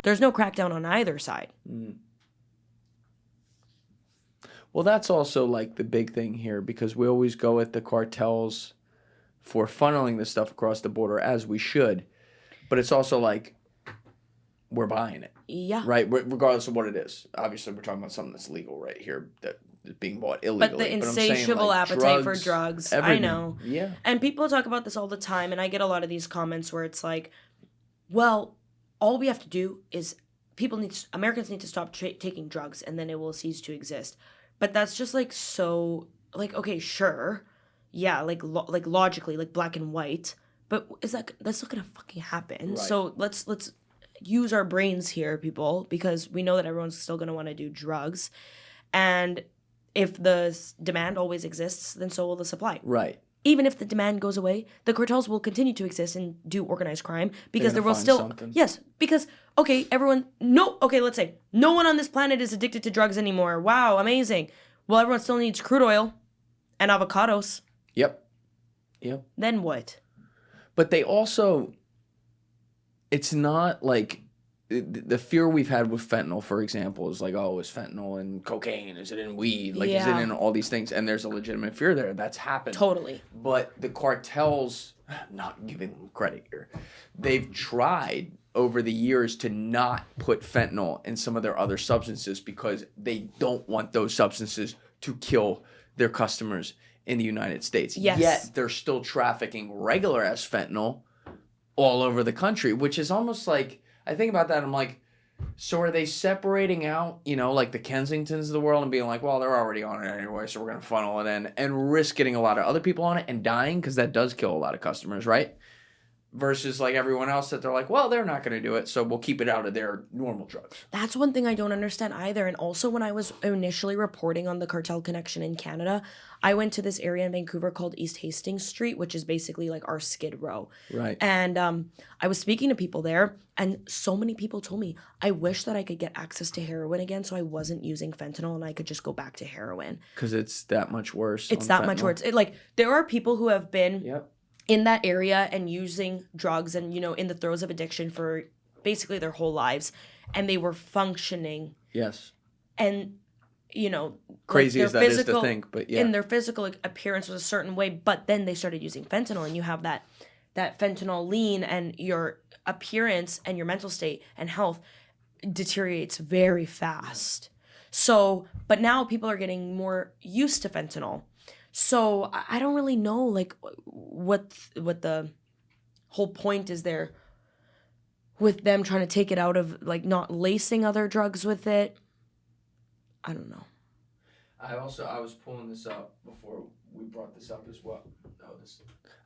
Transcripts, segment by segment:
There's no crackdown on either side. Well, that's also like the big thing here, because we always go at the cartels for funneling this stuff across the border, as we should. But it's also like we're buying it. Yeah. Right? Regardless of what it is. Obviously, we're talking about something that's legal right here that is being bought illegally. But the I'm saying, insatiable like, appetite for drugs. everything. I know. Yeah. And people talk about this all the time, and I get a lot of these comments where it's like, well, all we have to do is Americans need to stop taking drugs, and then it will cease to exist. But that's just like so, like, okay, sure. Yeah, like logically, like black and white. But that's not gonna fucking happen. Right. So let's use our brains here, people, because we know that everyone's still gonna want to do drugs. And if the demand always exists, then so will the supply. Right. Even if the demand goes away, the cartels will continue to exist and do organized crime because there will find still something. Yes, because let's say no one on this planet is addicted to drugs anymore. Wow, amazing. Well, everyone still needs crude oil and avocados. Yep. Then what? But they also, it's not like the fear we've had with fentanyl, for example, is like, oh, is fentanyl in cocaine? Is it in weed? Like, is it in all these things? And there's a legitimate fear there. That's happened. Totally. But the cartels, not giving them credit here, they've tried over the years to not put fentanyl in some of their other substances because they don't want those substances to kill their customers in the United States. Yes. Yet they're still trafficking regular ass fentanyl all over the country, which is almost like, I think about that, I'm like, so are they separating out, like the Kensingtons of the world and being like, well, they're already on it anyway, so we're going to funnel it in and risk getting a lot of other people on it and dying, because that does kill a lot of customers, right? Versus like everyone else that they're like, well, they're not going to do it, so we'll keep it out of their normal drugs. That's one thing I don't understand either. And also, when I was initially reporting on the cartel connection in Canada, I went to this area in Vancouver called East Hastings Street, which is basically like our Skid Row. Right. And I was speaking to people there, and so many people told me, I wish that I could get access to heroin again so I wasn't using fentanyl and I could just go back to heroin. Because it's that much worse. It's that much worse. There are people who have been... Yep. in that area and using drugs and, in the throes of addiction for basically their whole lives. And they were functioning. Yes. And, crazy as that is to think, but yeah. And their physical appearance was a certain way, but then they started using fentanyl, and you have that fentanyl lean, and your appearance and your mental state and health deteriorates very fast. So, but now people are getting more used to fentanyl. So I don't really know, like, what the whole point is there with them trying to take it out of, like, not lacing other drugs with it. I don't know. I was pulling this up before we brought this up as well.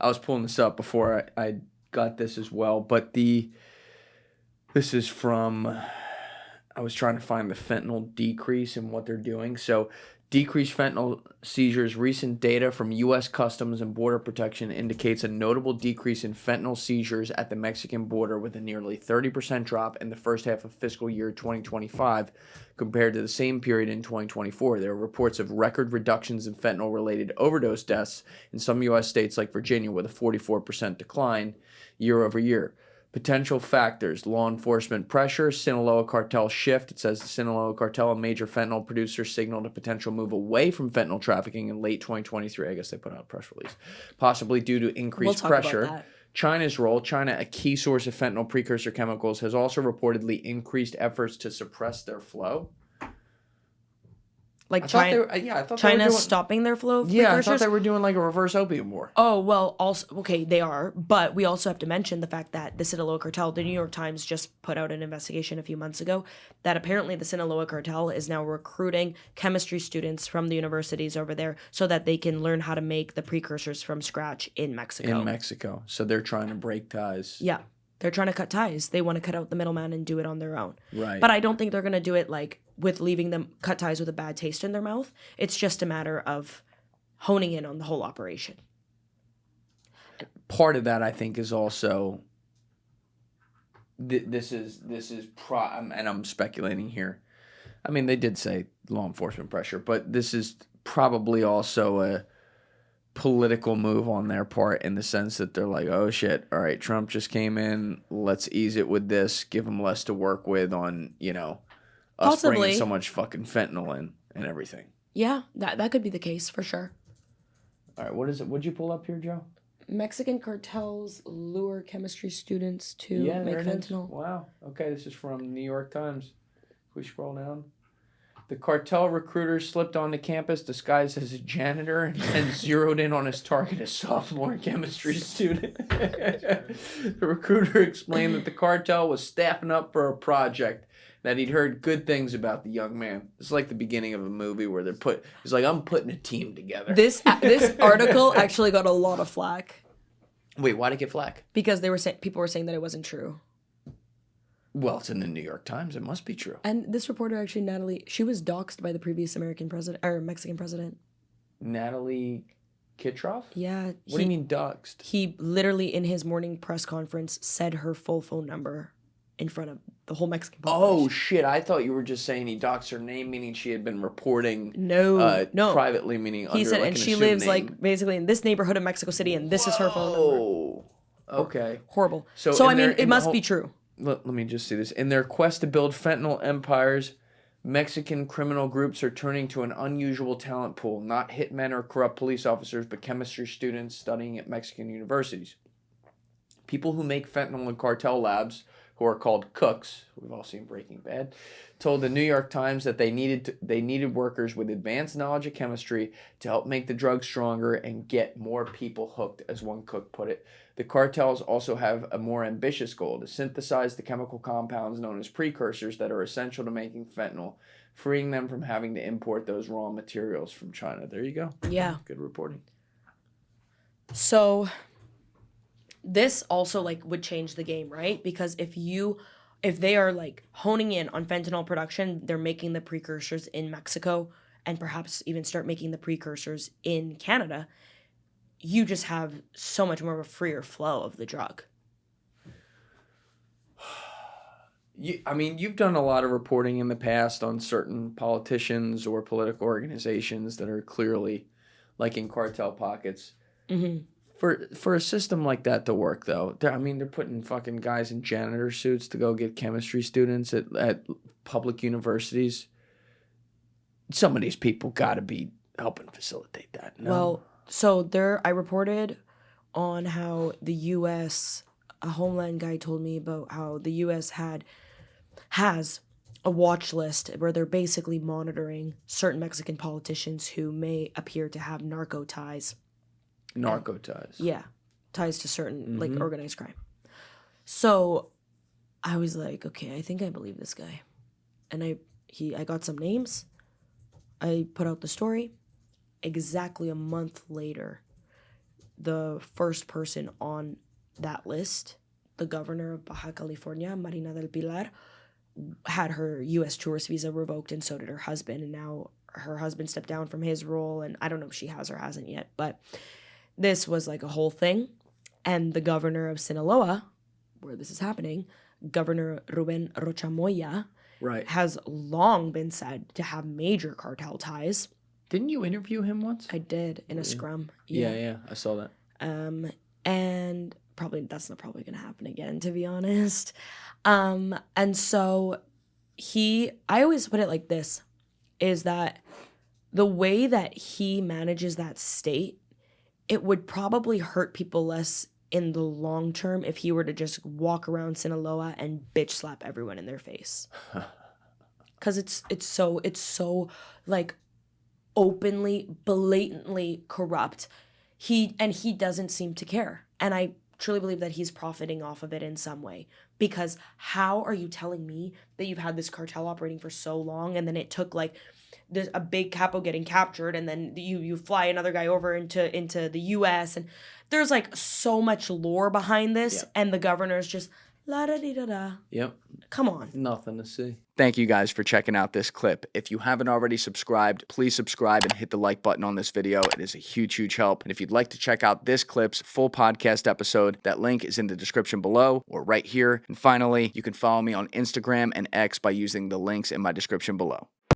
I was pulling this up before I got this as well, but this is from, I was trying to find the fentanyl decrease and what they're doing. So, decreased fentanyl seizures. Recent data from U.S. Customs and Border Protection indicates a notable decrease in fentanyl seizures at the Mexican border, with a nearly 30% drop in the first half of fiscal year 2025 compared to the same period in 2024. There are reports of record reductions in fentanyl-related overdose deaths in some U.S. states like Virginia, with a 44% decline year over year. Potential factors: law enforcement pressure, Sinaloa Cartel shift. It says the Sinaloa Cartel, a major fentanyl producer, signaled a potential move away from fentanyl trafficking in late 2023. I guess they put out a press release. Possibly due to increased pressure. About that. China's role. China, a key source of fentanyl precursor chemicals, has also reportedly increased efforts to suppress their flow. Like China's stopping their flow of precursors? Yeah, I thought they were doing like a reverse opium war. Oh, well, also, okay, they are. But we also have to mention the fact that the Sinaloa Cartel, the New York Times just put out an investigation a few months ago that apparently the Sinaloa Cartel is now recruiting chemistry students from the universities over there so that they can learn how to make the precursors from scratch in Mexico. So they're trying to break ties. Yeah. They're trying to cut ties. They want to cut out the middleman and do it on their own. Right. But I don't think they're going to do it like with leaving them cut ties with a bad taste in their mouth. It's just a matter of honing in on the whole operation. Part of that, I think, is also and I'm speculating here. I mean, they did say law enforcement pressure, but this is probably also political move on their part in the sense that they're like, oh shit, all right, Trump just came in, let's ease it with this, give him less to work with on, us bringing Possibly. so much fucking fentanyl in and everything. Yeah, that could be the case for sure. All right, what is it? What'd you pull up here, Joe? Mexican cartels lure chemistry students to make there it is. fentanyl. Wow. Okay, this is from New York Times. Can we scroll down? The cartel recruiter slipped onto campus disguised as a janitor and zeroed in on his target, a sophomore chemistry student. The recruiter explained that the cartel was staffing up for a project, that he'd heard good things about the young man. It's like the beginning of a movie where he's like, I'm putting a team together. This article actually got a lot of flack. Wait, why'd it get flack? Because people were saying that it wasn't true. Well, it's in the New York Times. It must be true. And this reporter, actually, Natalie, she was doxxed by the previous Mexican president. Natalie Kitroff? Yeah. What do you mean doxxed? He literally, in his morning press conference, said her full phone number in front of the whole Mexican population. Oh, shit. I thought you were just saying he doxed her name, meaning she had been reporting no. privately, meaning He said, and she lives, name. basically in this neighborhood of Mexico City, and this is her phone number. Oh, okay. Horrible. So I mean, it must be true. Let me just see this. In their quest to build fentanyl empires, Mexican criminal groups are turning to an unusual talent pool, not hitmen or corrupt police officers, but chemistry students studying at Mexican universities. People who make fentanyl in cartel labs, who are called cooks, we've all seen Breaking Bad, told the New York Times that they needed workers with advanced knowledge of chemistry to help make the drug stronger and get more people hooked, as one cook put it. The cartels also have a more ambitious goal: to synthesize the chemical compounds known as precursors that are essential to making fentanyl, freeing them from having to import those raw materials from China. There you go. Yeah. Good reporting. So this also would change the game, right? Because if they are honing in on fentanyl production, they're making the precursors in Mexico and perhaps even start making the precursors in Canada, you just have so much more of a freer flow of the drug. You've done a lot of reporting in the past on certain politicians or political organizations that are clearly in cartel pockets. Mm-hmm. For a system like that to work, though, they're putting fucking guys in janitor suits to go get chemistry students at public universities. Some of these people got to be helping facilitate that. No? Well, so I reported on how the U.S., a Homeland guy told me about how the U.S. has a watch list where they're basically monitoring certain Mexican politicians who may appear to have narco ties. Narco ties. Yeah, ties to certain organized crime. So I was like, okay, I think I believe this guy, and I got some names. I put out the story. Exactly a month later, the first person on that list, the governor of Baja California, Marina del Pilar, had her U.S. tourist visa revoked, and so did her husband. And now her husband stepped down from his role, and I don't know if she has or hasn't yet, but this was a whole thing. And the governor of Sinaloa, where this is happening, Governor Ruben Rochamoya, right, has long been said to have major cartel ties. Didn't you interview him once? I did, in a scrum. Yeah, I saw that. And that's not probably going to happen again, to be honest. And so I always put it like this, is that the way that he manages that state, it would probably hurt people less in the long term if he were to just walk around Sinaloa and bitch slap everyone in their face. Because it's so openly, blatantly corrupt. He doesn't seem to care. And I truly believe that he's profiting off of it in some way. Because how are you telling me that you've had this cartel operating for so long, and then it took there's a big capo getting captured, and then you fly another guy over into the US, and there's so much lore behind this, and the governor's just la-da-dee-da-da. Yep. Come on. Nothing to see. Thank you guys for checking out this clip. If you haven't already subscribed, please subscribe and hit the like button on this video. It is a huge, huge help. And if you'd like to check out this clip's full podcast episode, that link is in the description below or right here. And finally, you can follow me on Instagram and X by using the links in my description below.